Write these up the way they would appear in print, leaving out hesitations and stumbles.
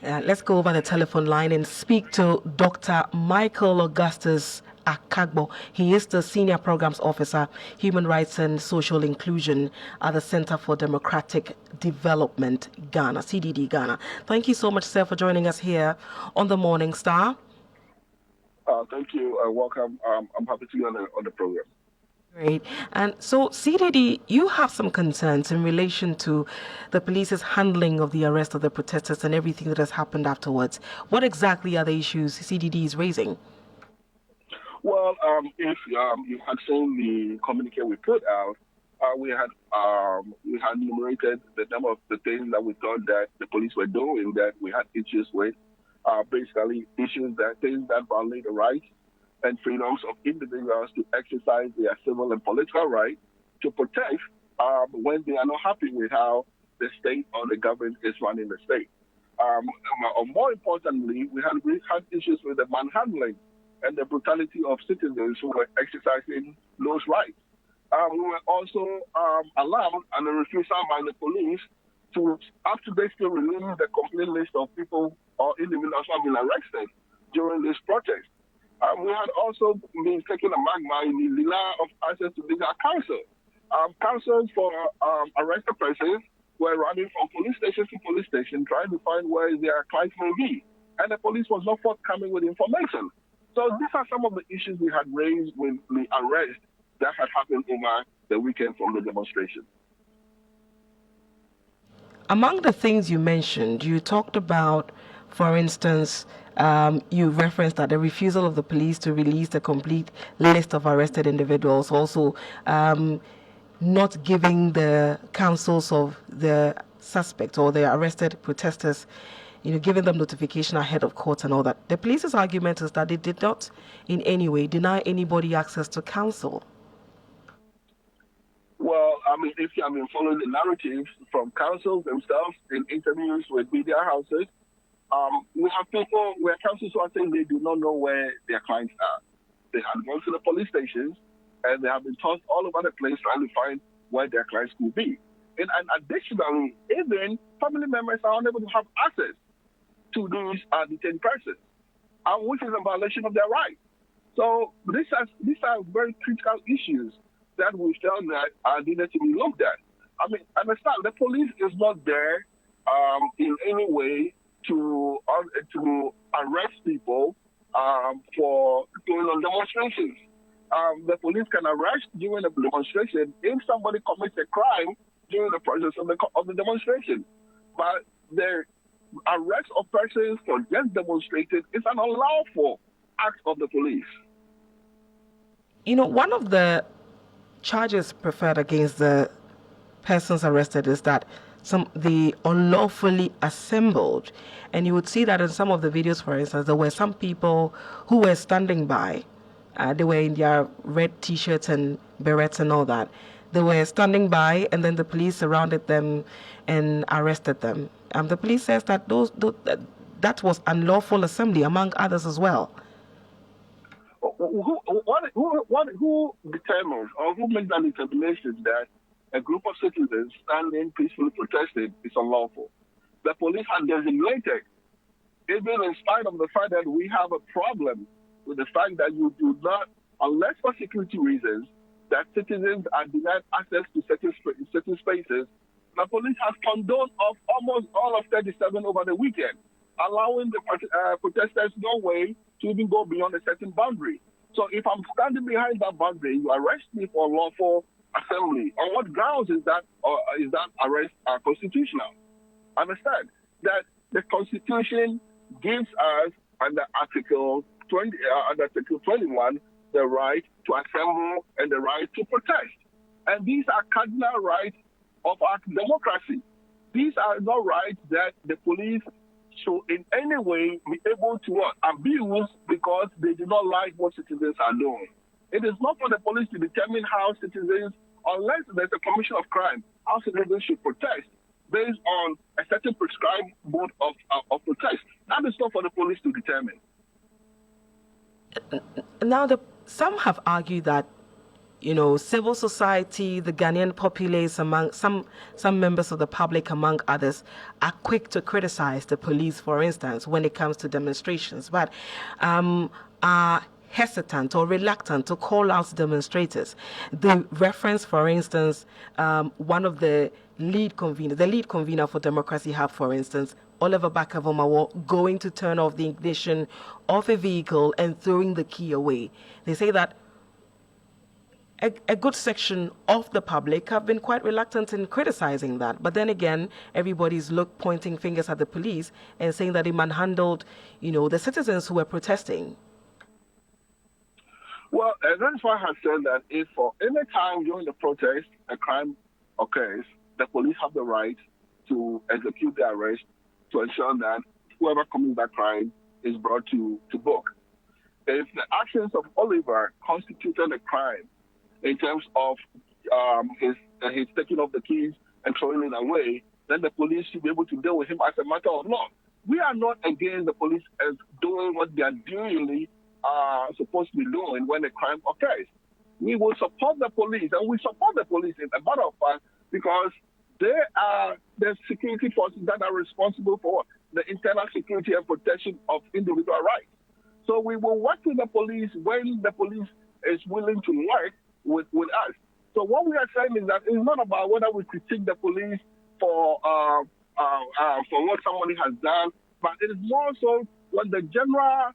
Let's go over the telephone line and speak to Dr. Michael Augustus Akagbor. He is the Senior Programs Officer, Human Rights and Social Inclusion at the Center for Democratic Development, Ghana, CDD Ghana. Thank you so much, sir, for joining us here on the Morning Star. Thank you. Welcome. I'm happy to be on the program. Great. And so, CDD, you have some concerns in relation to the police's handling of the arrest of the protesters and everything that has happened afterwards. What exactly are the issues CDD is raising? Well, if you had seen the communique we put out, we had enumerated the number of the things that we thought that the police were doing that we had issues with. Basically, things that violate the rights and freedoms of individuals to exercise their civil and political rights to protest when they are not happy with how the state or the government is running the state. More importantly, we had issues with the manhandling and the brutality of citizens who were exercising those rights. We were also allowed and a refusal by the police to up to basically release the complete list of people or individuals who have been arrested during this protest. We had also been taken aback by the denial of access to legal counsel. Counsels for arrested persons were running from police station to police station trying to find where their clients may be. And the police was not forthcoming with information. So these are some of the issues we had raised with the arrest that had happened over the weekend from the demonstration. Among the things you mentioned, you talked about, for instance, you referenced that the refusal of the police to release the complete list of arrested individuals, also not giving the counsels of the suspect or the arrested protestors, giving them notification ahead of court and all that. The police's argument is that they did not in any way deny anybody access to counsel. Well, if you have been following the narratives from counsels themselves in interviews with media houses, we have people where counsels who are saying they do not know where their clients are. They have gone to the police stations and they have been tossed all over the place trying to find where their clients could be. And additionally, even family members are unable to have access to these detained persons, which is a violation of their rights. So these are very critical issues that we felt that needed to be looked at. Understand, the police is not there in any way to arrest people for going on demonstrations. The police can arrest during a demonstration if somebody commits a crime during the process of the demonstration. But the arrest of persons for just demonstrating is an unlawful act of the police. One of the charges preferred against the persons arrested is that they unlawfully assembled, and you would see that in some of the videos. For instance, there were some people who were standing by. They were in their red t-shirts and berets and all that. They were standing by, and then the police surrounded them and arrested them. The police says that that was unlawful assembly, among others as well. Who determines or who makes that determination that a group of citizens standing peacefully protesting is unlawful? The police have designated, even in spite of the fact that we have a problem with the fact that you do not, unless for security reasons, that citizens are denied access to certain spaces. The police has condoned of almost all of 37 over the weekend, allowing the protesters no way to even go beyond a certain boundary. So if I'm standing behind that boundary, you arrest me for unlawful assembly. On what grounds is that arrest constitutional? Understand that the Constitution gives us under Article 21 the right to assemble and the right to protest. And these are cardinal rights of our democracy. These are not rights that the police should in any way be able to abuse because they do not like what citizens are doing. It is not for the police to determine how citizens, unless there's a commission of crime, how citizens should protest based on a certain prescribed mode of protest. That is not for the police to determine. Now, some have argued that civil society, the Ghanaian populace, among some members of the public, among others, are quick to criticize the police, for instance, when it comes to demonstrations, but are hesitant or reluctant to call out demonstrators. The reference, for instance, one of the lead convener for Democracy Hub, for instance, Oliver Bakavomawo, going to turn off the ignition of a vehicle and throwing the key away. They say that a good section of the public have been quite reluctant in criticizing that. But then again, everybody's pointing fingers at the police and saying that they manhandled, the citizens who were protesting. Well, that's why I have said that if for any time during the protest a crime occurs, the police have the right to execute the arrest to ensure that whoever commits that crime is brought to book. If the actions of Oliver constituted a crime in terms of his taking off the keys and throwing it away, then the police should be able to deal with him as a matter of law. We are not against the police as doing what they are duly supposed to be doing when a crime occurs. We will support the police, and we support the police in a matter of fact because they are the security forces that are responsible for the internal security and protection of individual rights. So we will work with the police when the police is willing to work with us. So what we are saying is that it's not about whether we critique the police for what somebody has done, but it is more so when the general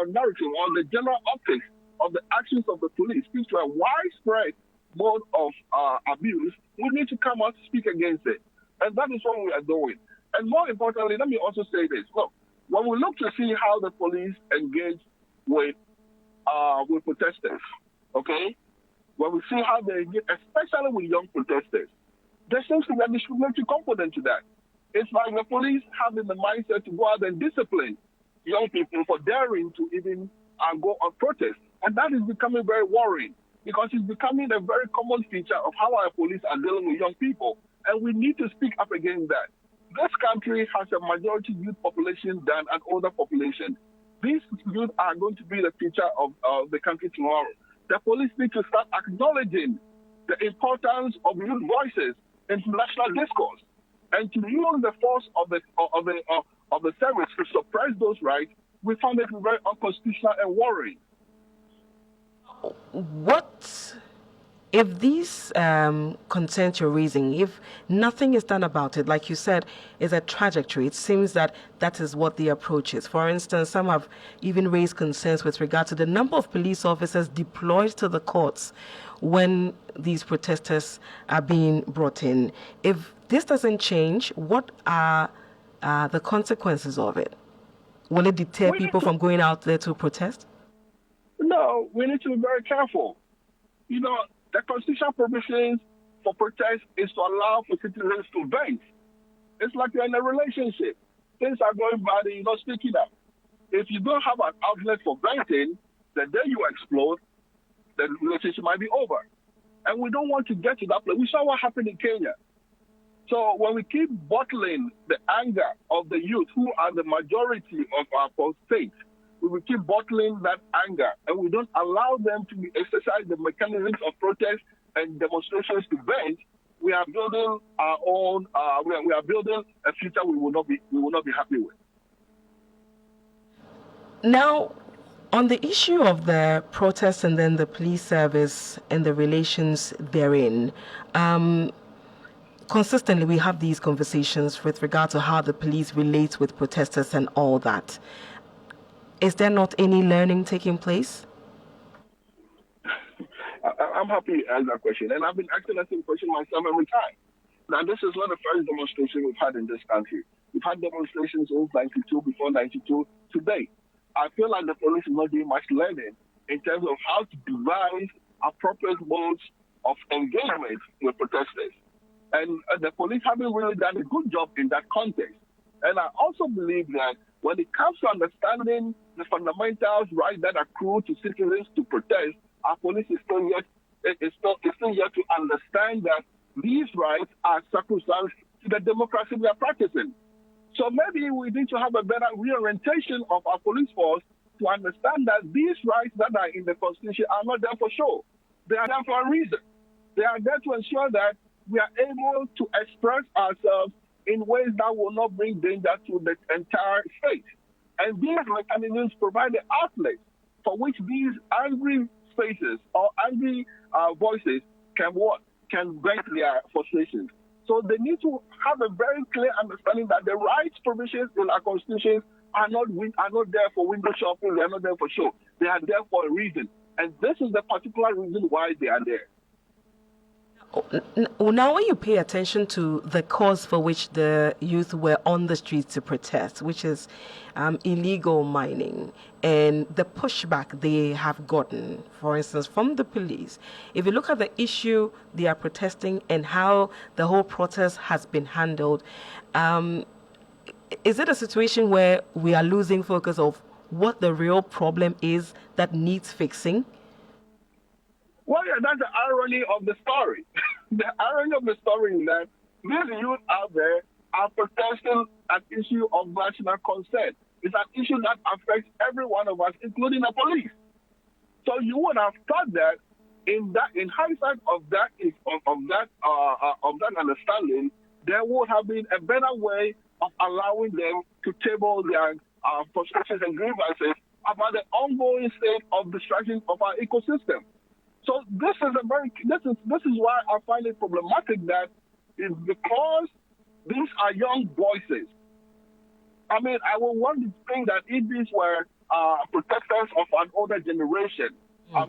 narrative or the general optics of the actions of the police speaks to a widespread mode of abuse, we need to come out to speak against it. And that is what we are doing. And more importantly, let me also say this. Look, when we look to see how the police engage with protesters, okay? When we see how they engage, especially with young protesters, there seems to be a discriminatory component to that. It's like the police having the mindset to go out and discipline young people for daring to even go on protest. And that is becoming very worrying because it's becoming a very common feature of how our police are dealing with young people. And we need to speak up against that. This country has a majority youth population than an older population. These youth are going to be the future of the country tomorrow. The police need to start acknowledging the importance of youth voices in national discourse and to use the force of the service to suppress those rights. We found it very unconstitutional and worrying. What if these concerns you're raising, if nothing is done about it, like you said, is a trajectory, it seems that is what the approach is. For instance, some have even raised concerns with regard to the number of police officers deployed to the courts when these protesters are being brought in. If this doesn't change, what are the consequences of it? Will it deter people from going out there to protest? No, we need to be very careful. The constitutional provisions for protest is to allow for citizens to vent. It's like you're in a relationship. Things are going bad and you're not speaking up. If you don't have an outlet for venting, the day you explode, the relationship might be over. And we don't want to get to that place. We saw what happened in Kenya. So when we keep bottling the anger of the youth, who are the majority of our state, we will keep bottling that anger, and we don't allow them to exercise the mechanisms of protest and demonstrations to vent. We are building our own. We are building a future we will not be happy with. Now, on the issue of the protest and then the police service and the relations therein, consistently we have these conversations with regard to how the police relates with protesters and all that. Is there not any learning taking place? I'm happy to answer that question. And I've been asking that same question myself every time. Now, this is not the first demonstration we've had in this country. We've had demonstrations since 92, before 92, today. I feel like the police is not doing much learning in terms of how to devise appropriate modes of engagement with protesters. And the police haven't really done a good job in that context. And I also believe that when it comes to understanding the fundamentals, right, that accrue to citizens to protest, our police is still yet to understand that these rights are sacrosanct to the democracy we are practicing. So maybe we need to have a better reorientation of our police force to understand that these rights that are in the Constitution are not there for show. They are there for a reason. They are there to ensure that we are able to express ourselves in ways that will not bring danger to the entire state. And these mechanisms provide the outlet for which these angry spaces or angry voices can what? Can vent their frustrations. So they need to have a very clear understanding that the rights provisions in our constitutions are not there for window shopping. They are not there for show. They are there for a reason, and this is the particular reason why they are there. Now, when you pay attention to the cause for which the youth were on the streets to protest, which is illegal mining, and the pushback they have gotten, for instance, from the police, if you look at the issue they are protesting and how the whole protest has been handled, is it a situation where we are losing focus of what the real problem is that needs fixing? Well, yeah, that's the irony of the story. The irony of the story is that these youth out there are protesting an issue of national concern. It's an issue that affects every one of us, including the police. So you would have thought that in hindsight of that understanding, there would have been a better way of allowing them to table their frustrations and grievances about the ongoing state of destruction of our ecosystem. So this is why I find it problematic that is because these are young voices. I mean, I would want to think that if these were protesters of an older generation,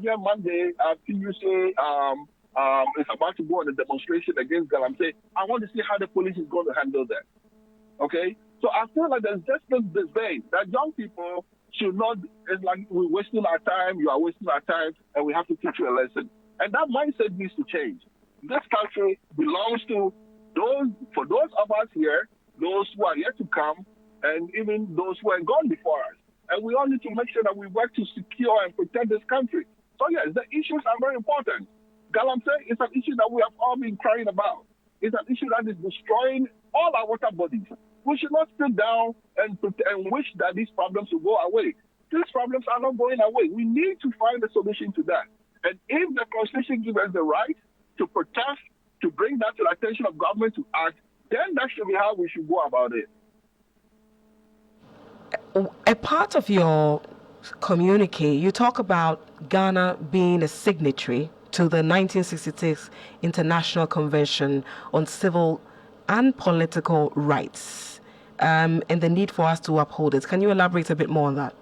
here Monday, PUC is about to go on a demonstration against Galamsey. I want to see how the police is going to handle that. Okay? So I feel like there's just this debate that young people should not, it's like we're wasting our time, you are wasting our time, and we have to teach you a lesson. And that mindset needs to change. This country belongs to for those of us here, those who are yet to come, and even those who are gone before us. And we all need to make sure that we work to secure and protect this country. So yes, the issues are very important. Galamsey is an issue that we have all been crying about. It's an issue that is destroying all our water bodies. We should not sit down and wish that these problems will go away. These problems are not going away. We need to find a solution to that. And if the Constitution gives us the right to protest, to bring that to the attention of government to act, then that should be how we should go about it. A part of your communique, you talk about Ghana being a signatory to the 1966 International Convention on Civil and Political Rights, and the need for us to uphold it. Can you elaborate a bit more on that?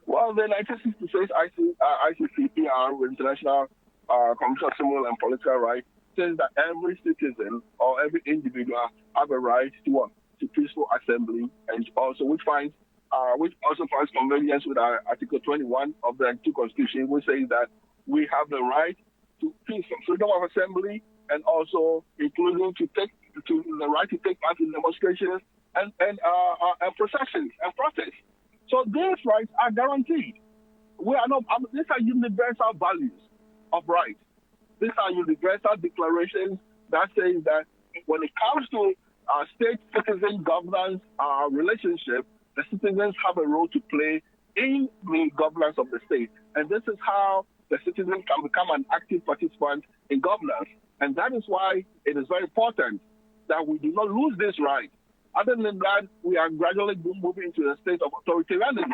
Well, the 1966 ICCPR, International Convention on Civil and Political Rights, says that every citizen or every individual have a right to peaceful assembly, and also which also finds convenience with our Article 21 of the Constitution, which says that we have the right to peaceful freedom of assembly, and also including the right to take part in demonstrations and processions and protests. So these rights are guaranteed. These are universal values of rights. These are universal declarations that say that when it comes to state-citizen governance relationship, the citizens have a role to play in the governance of the state. And this is how the citizen can become an active participant in governance. And that is why it is very important that we do not lose this right. Other than that, we are gradually moving into a state of authoritarianism.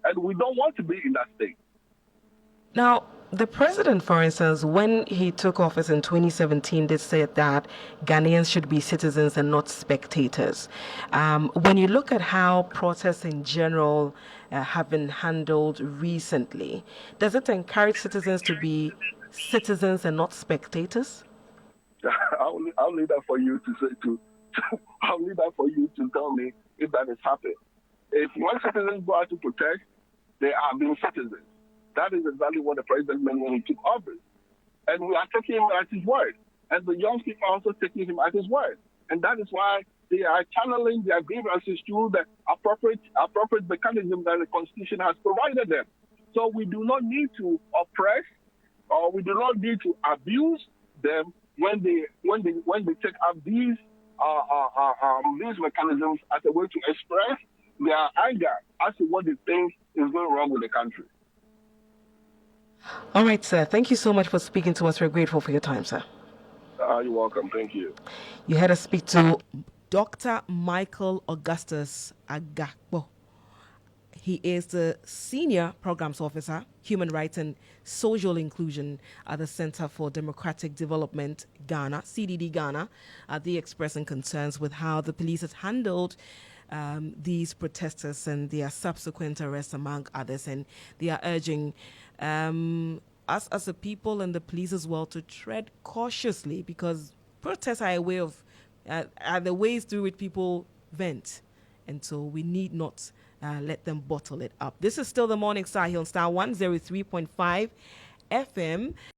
And we don't want to be in that state. Now, the president, for instance, when he took office in 2017, did say that Ghanaians should be citizens and not spectators. When you look at how protests in general have been handled recently, does it encourage citizens to be citizens and not spectators? I'll leave that for you I'll leave that for you to tell me if that has happened. If when citizens go out to protest, they are being citizens. That is exactly what the president meant when he took office. And we are taking him at his word. And the young people are also taking him at his word. And that is why they are channeling their grievances through the appropriate mechanism that the Constitution has provided them. So we do not need to oppress, or we do not need to abuse them when they take up these mechanisms as a way to express their anger as to what they think is going wrong with the country. All right, sir. Thank you so much for speaking to us. We're grateful for your time, sir. You're welcome. Thank you. You had us speak to Dr. Michael Augustus Akagbor. He is the Senior Programs Officer, Human Rights and Social Inclusion at the Center for Democratic Development Ghana, CDD Ghana, the expressing concerns with how the police has handled these protesters and their subsequent arrests, among others. And they are urging us as a people and the police as well to tread cautiously, because protests are a way of, are the ways through which people vent. And so we need not let them bottle it up. This is still the Morning Star here on Star 103.5 FM.